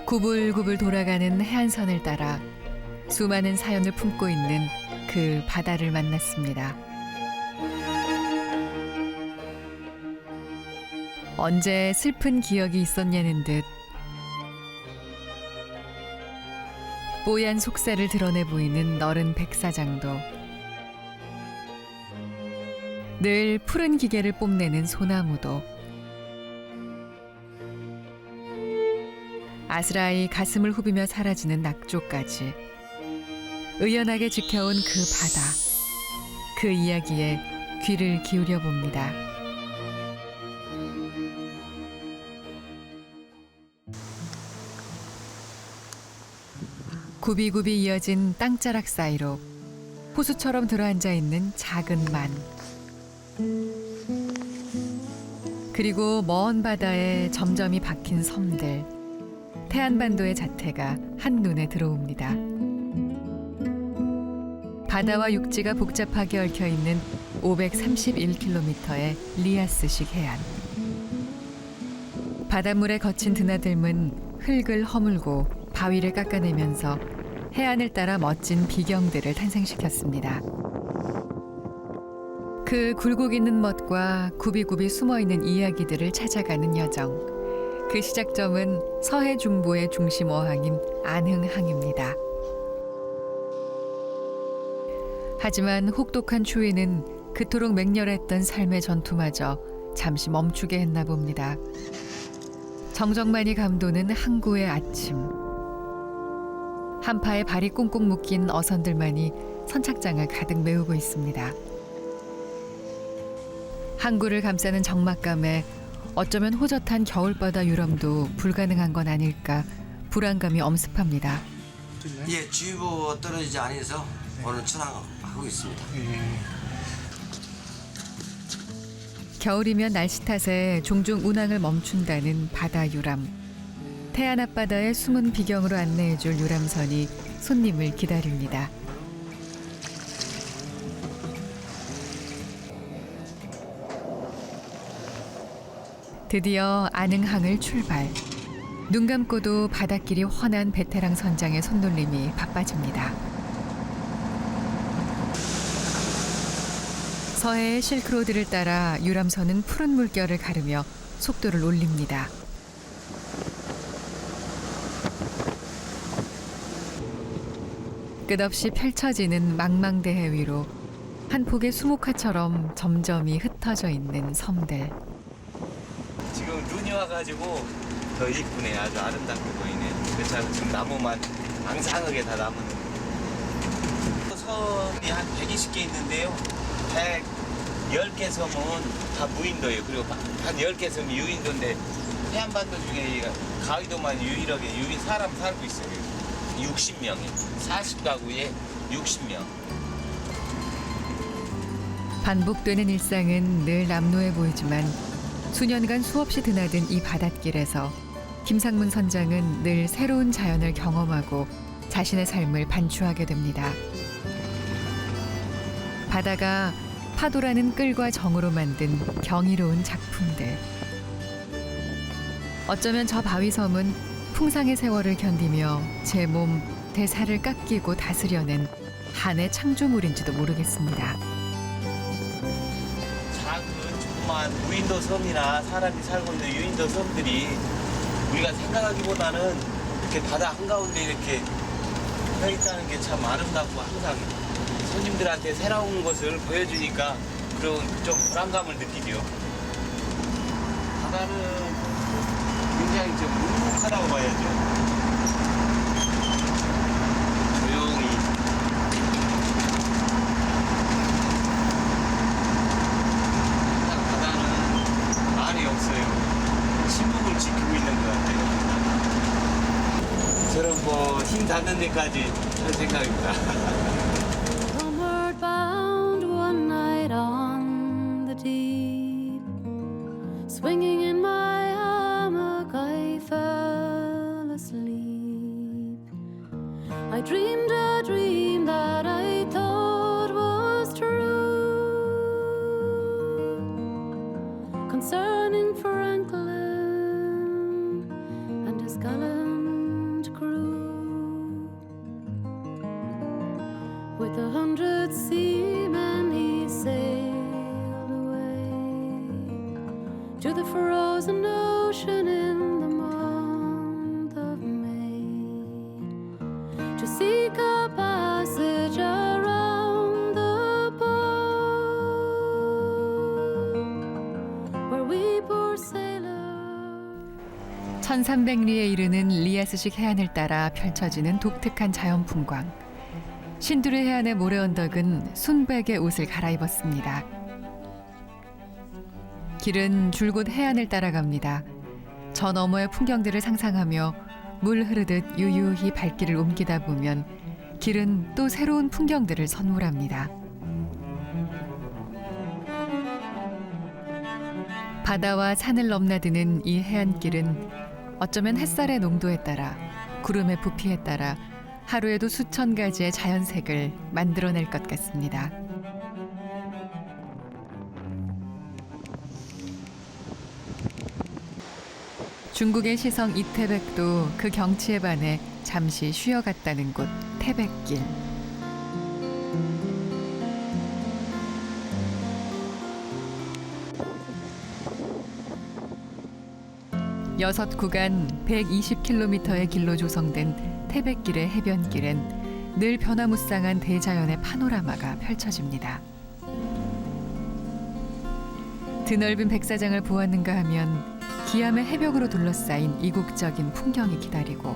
구불구불 돌아가는 해안선을 따라 수많은 사연을 품고 있는 그 바다를 만났습니다. 언제 슬픈 기억이 있었냐는 듯 뽀얀 속살을 드러내 보이는 너른 백사장도, 늘 푸른 기계를 뽐내는 소나무도, 아스라이 가슴을 후비며 사라지는 낙조까지 의연하게 지켜온 그 바다, 그 이야기에 귀를 기울여 봅니다. 굽이굽이 이어진 땅자락 사이로 호수처럼 들어앉아 있는 작은 만, 그리고 먼 바다에 점점이 박힌 섬들, 태안반도의 자태가 한눈에 들어옵니다. 바다와 육지가 복잡하게 얽혀 있는 531km의 리아스식 해안. 바닷물에 거친 드나들면 흙을 허물고 바위를 깎아내면서 해안을 따라 멋진 비경들을 탄생시켰습니다. 그 굴곡 있는 멋과 굽이굽이 숨어있는 이야기들을 찾아가는 여정. 그 시작점은 서해 중부의 중심 어항인 안흥항입니다. 하지만 혹독한 추위는 그토록 맹렬했던 삶의 전투마저 잠시 멈추게 했나 봅니다. 정적만이 감도는 항구의 아침. 한파에 발이 꽁꽁 묶인 어선들만이 선착장을 가득 메우고 있습니다. 항구를 감싸는 적막감에 어쩌면 호젓한 겨울바다 유람도 불가능한 건 아닐까 불안감이 엄습합니다. 예, 주의보 떨어지지 않아서 오늘 출항하고 있습니다. 겨울이면 날씨 탓에 종종 운항을 멈춘다는 바다 유람. 태안 앞바다의 숨은 비경으로 안내해줄 유람선이 손님을 기다립니다. 드디어 안흥항을 출발. 눈 감고도 바닷길이 훤한 베테랑 선장의 손놀림이 바빠집니다. 서해의 실크로드를 따라 유람선은 푸른 물결을 가르며 속도를 올립니다. 끝없이 펼쳐지는 망망대해 위로 한 폭의 수목화처럼 점점이 흩어져 있는 섬들. 지금 눈이 와가지고 더 이쁘네. 아주 아름답게 보이네. 그렇죠. 지금 나무만 앙상하게 다 나무는. 섬이 한 120개 있는데요. 110개 섬은 다 무인도예요. 그리고 한 10개 섬이 유인도인데 해안반도 중에 가위도만 유일하게 유인 사람 살고 있어요. 60명이요. 40가구에 60명. 반복되는 일상은 늘 남루해 보이지만 수년간 수없이 드나든 이 바닷길에서 김상문 선장은 늘 새로운 자연을 경험하고 자신의 삶을 반추하게 됩니다. 바다가 파도라는 끌과 정으로 만든 경이로운 작품들. 어쩌면 저 바위섬은 풍상의 세월을 견디며 제 몸 대사를 깎이고 다스려낸 한의 창조물인지도 모르겠습니다. 작은 조그만 무인도 섬이나 사람이 살고 있는 유인도 섬들이 우리가 생각하기보다는 이렇게 바다 한가운데 이렇게 서 있다는 게 참 아름답고 항상 손님들한테 새로운 것을 보여주니까 그런 좀 불안감을 느끼죠. 바다는 굉장히 좀 묵묵하다고 봐야죠. 조용히. 바다는 말이 없어요. 침묵을 지키고 있는 것 같아요. 저런 뭐 힘 닿는 데까지 할 생각입니다. Homeward bound one night on the deep, swinging in my hammock I fell asleep. I dreamed a dream that I thought was true, concerning Franklin and his gallant could seaman, he sailed away to the frozen ocean in the month of May to seek a passage around the pole where we poor sailors. 1300리에 이르는 리아스식 해안을 따라 펼쳐지는 독특한 자연 풍광. 신두르 해안의 모래 언덕은 순백의 옷을 갈아입었습니다. 길은 줄곧 해안을 따라갑니다. 저 너머의 풍경들을 상상하며 물 흐르듯 유유히 발길을 옮기다 보면 길은 또 새로운 풍경들을 선물합니다. 바다와 산을 넘나드는 이 해안길은 어쩌면 햇살의 농도에 따라 구름의 부피에 따라 하루에도 수천 가지의 자연색을 만들어낼 것 같습니다. 중국의 시성 이태백도 그 경치에 반해 잠시 쉬어갔다는 곳 태백길. 6구간 120km의 길로 조성된 태백길의 해변길엔 늘 변화무쌍한 대자연의 파노라마가 펼쳐집니다. 드넓은 백사장을 보았는가 하면 기암의 해벽으로 둘러싸인 이국적인 풍경이 기다리고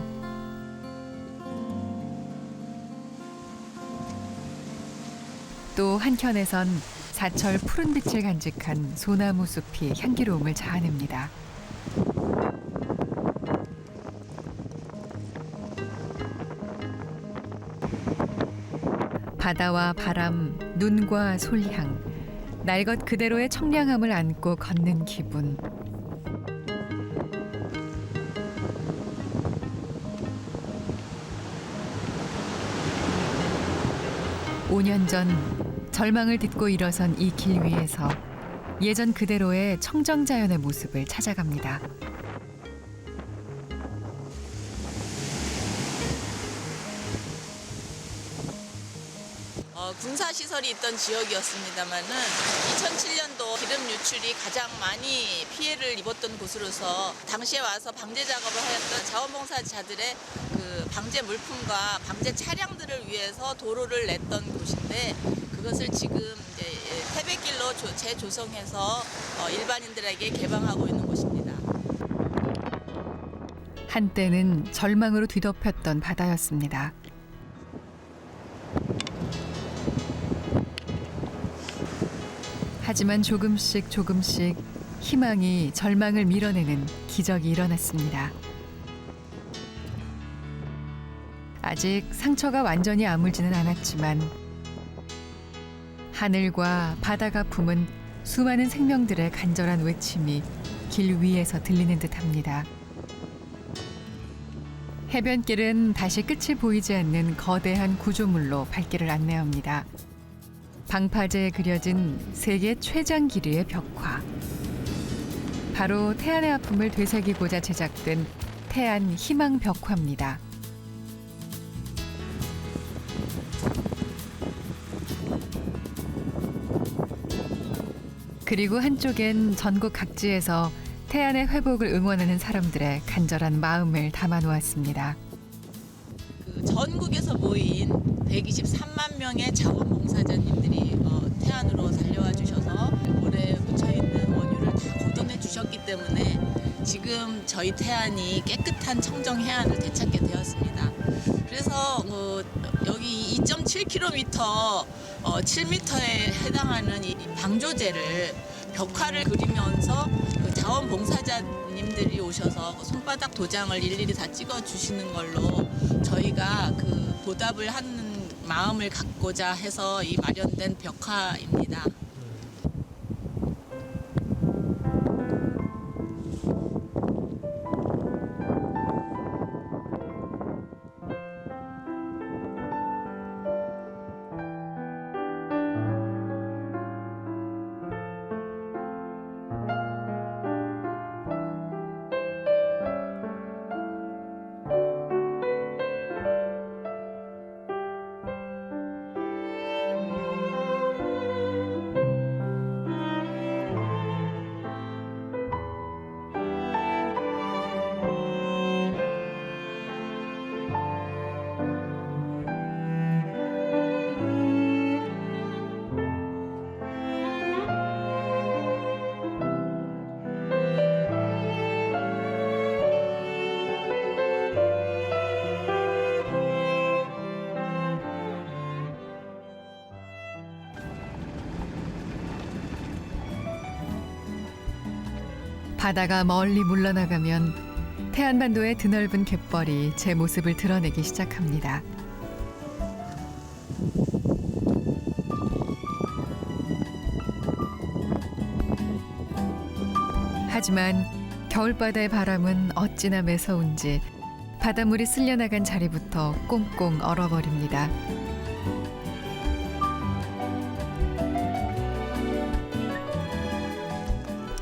또 한켠에선 사철 푸른 빛을 간직한 소나무 숲이 향기로움을 자아냅니다. 바다와 바람, 눈과 솔향, 날 것 그대로의 청량함을 안고 걷는 기분. 오 년 전 절망을 딛고 일어선 이 길 위에서 예전 그대로의 청정자연의 모습을 찾아갑니다. 군사시설이 있던 지역이었습니다마는 2007년도 기름 유출이 가장 많이 피해를 입었던 곳으로서 당시에 와서 방제 작업을 하였던 자원봉사자들의 그 방제 물품과 방제 차량들을 위해서 도로를 냈던 곳인데 그것을 지금 이제 태백길로 재조성해서 일반인들에게 개방하고 있는 곳입니다. 한때는 절망으로 뒤덮였던 바다였습니다. 하지만 조금씩 희망이 절망을 밀어내는 기적이 일어났습니다. 아직 상처가 완전히 아물지는 않았지만 하늘과 바다가 품은 수많은 생명들의 간절한 외침이 길 위에서 들리는 듯합니다. 해변길은 다시 끝이 보이지 않는 거대한 구조물로 발길을 안내합니다. 방파제에 그려진 세계 최장 길이의 벽화. 바로 태안의 아픔을 되새기고자 제작된 태안 희망 벽화입니다. 그리고 한쪽엔 전국 각지에서 태안의 회복을 응원하는 사람들의 간절한 마음을 담아놓았습니다. 전국에서 모인 123만 명의 자원봉사자님들이 태안으로 달려와 주셔서 모래에 묻혀있는 원유를 다 걷어내 주셨기 때문에 지금 저희 태안이 깨끗한 청정 해안을 되찾게 되었습니다. 그래서 여기 2.7km, 7m에 해당하는 이 방조제를 벽화를 그리면서 그 자원봉사자님들이 오셔서 손바닥 도장을 일일이 다 찍어 주시는 걸로 저희가 그 보답을 하는 마음을 갖고자 해서 이 마련된 벽화입니다. 바다가 멀리 물러나가면 태안반도의 드넓은 갯벌이 제 모습을 드러내기 시작합니다. 하지만 겨울바다의 바람은 어찌나 매서운지 바닷물이 쓸려나간 자리부터 꽁꽁 얼어버립니다.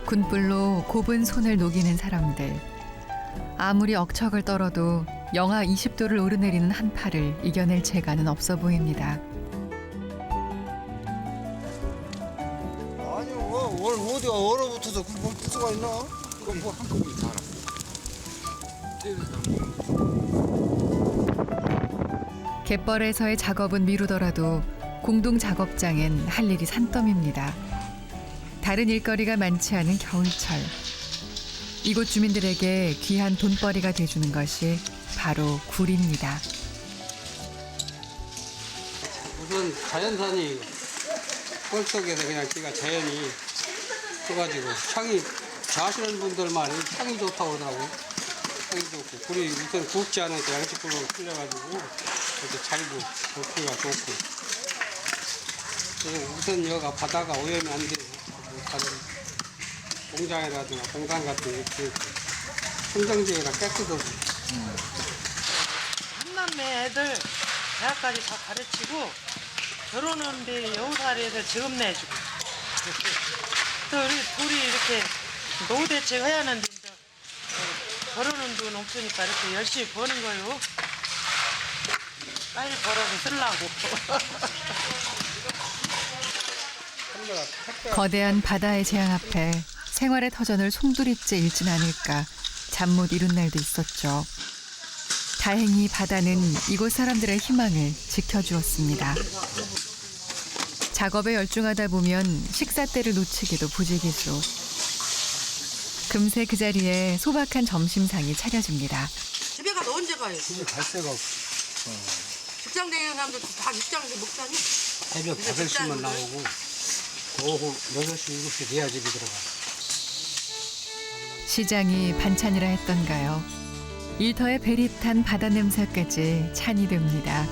군불로 곱은 손을 녹이는 사람들. 아무리 억척을 떨어도 영하 20도를 오르내리는 한파를 이겨낼 재간은 없어 보입니다. 아니요, 오늘 어디가 얼어붙어서 그뭘 풀 수가 있나? 그럼 뭐 한꺼번에 다 알아. 갯벌에서의 작업은 미루더라도 공동 작업장엔 할 일이 산더미입니다. 다른 일거리가 많지 않은 겨울철. 이곳 주민들에게 귀한 돈벌이가 돼주는 것이 바로 굴입니다. 우선 자연산이 뻘 속에서 그냥 지가 자연이 써가지고 향이 자시는 분들만 향이 좋다고 그러더라고. 향이 좋고 굴이 우선 굽지 않으니까 양식불로 풀려가지고 이렇게 잘고 좋기가 좋고. 그래서 우선 여기가 바다가 오염이 안 돼서 다른 공장이라든가 공단 같은 이렇게 청정지역이라 깨끗하고. 한남매 애들 대학까지 다 가르치고 결혼하는데 여우살이에서 지금 내주고 또 우리 둘이 이렇게 노후 대책 해야 하는데 이제 벌어놓은 돈 없으니까 이렇게 열심히 버는 거요. 빨리 벌어서 쓰려고. 거대한 바다의 재앙 앞에 생활의 터전을 송두리째 잃진 않을까 잠 못 이룬 날도 있었죠. 다행히 바다는 이곳 사람들의 희망을 지켜주었습니다. 작업에 열중하다 보면 식사 때를 놓치기도 부지기수. 금세 그 자리에 소박한 점심상이 차려집니다. 집에 가서 언제 가요? 집에 갈 데가 없어. 직장 다니는 사람들 다 직장에서 먹자니? 새벽 이제 5시면 직장인데? 나오고 오후 6시, 7시 돼야 집에 들어가. 시장이 반찬이라 했던가요. 일터의 베릿한 바다 냄새까지 찬이 됩니다.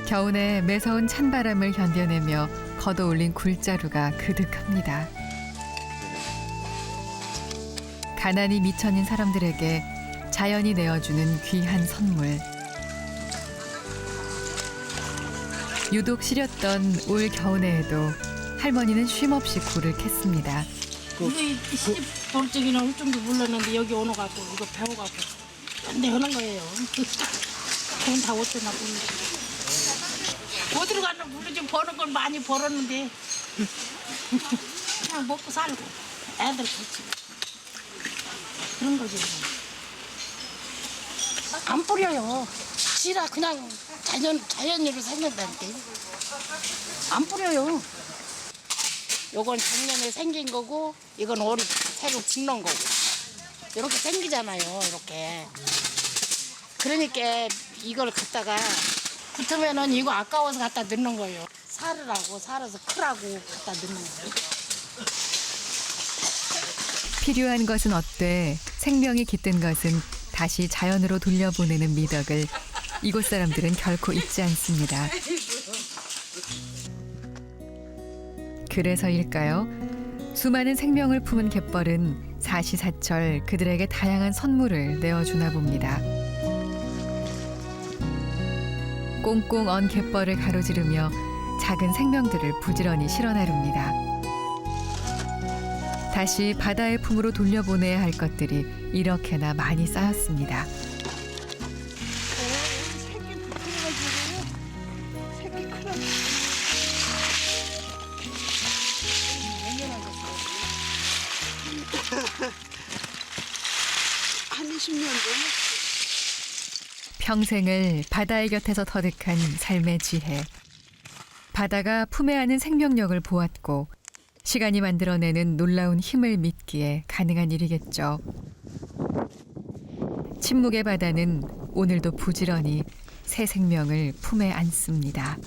겨우내 매서운 찬바람을 견뎌내며 걷어올린 굴자루가 그득합니다. 가난이 미천인 사람들에게 자연이 내어주는 귀한 선물. 유독 시렸던 올 겨우내에도 할머니는 쉼없이 굴을 캤습니다. 우리 시집 볼 적이나 올 줄도 몰랐는데 여기 오너 갖고 이거 배워갖고 근데 하는 거예요. 돈 다 어쩌나 모르지. 어디로 가나 모르지. 버는 건 많이 벌었는데 그냥 먹고 살고 애들 그렇지. 그런 거지. 안 뿌려요. 지라 그냥 자연으로 생긴다니까. 안 뿌려요. 요건 작년에 생긴 거고 이건 올 새로 죽는 거고 이렇게 생기잖아요. 이렇게. 그러니까 이걸 갖다가 붙으면은 이거 아까워서 갖다 넣는 거예요. 살으라고 살아서 크라고 갖다 넣는 거예요. 필요한 것은 얻되 생명이 깃든 것은 다시 자연으로 돌려보내는 미덕을 이곳 사람들은 결코 잊지 않습니다. 그래서일까요? 수많은 생명을 품은 갯벌은 사시사철 그들에게 다양한 선물을 내어주나 봅니다. 꽁꽁 언 갯벌을 가로지르며 작은 생명들을 부지런히 실어나릅니다. 다시 바다의 품으로 돌려보내야 할 것들이 이렇게나 많이 쌓였습니다. 한 20년 전에 평생을 바다의 곁에서 터득한 삶의 지혜. 바다가 품에 안은 생명력을 보았고 시간이 만들어내는 놀라운 힘을 믿기에 가능한 일이겠죠. 침묵의 바다는 오늘도 부지런히 새 생명을 품에 안습니다.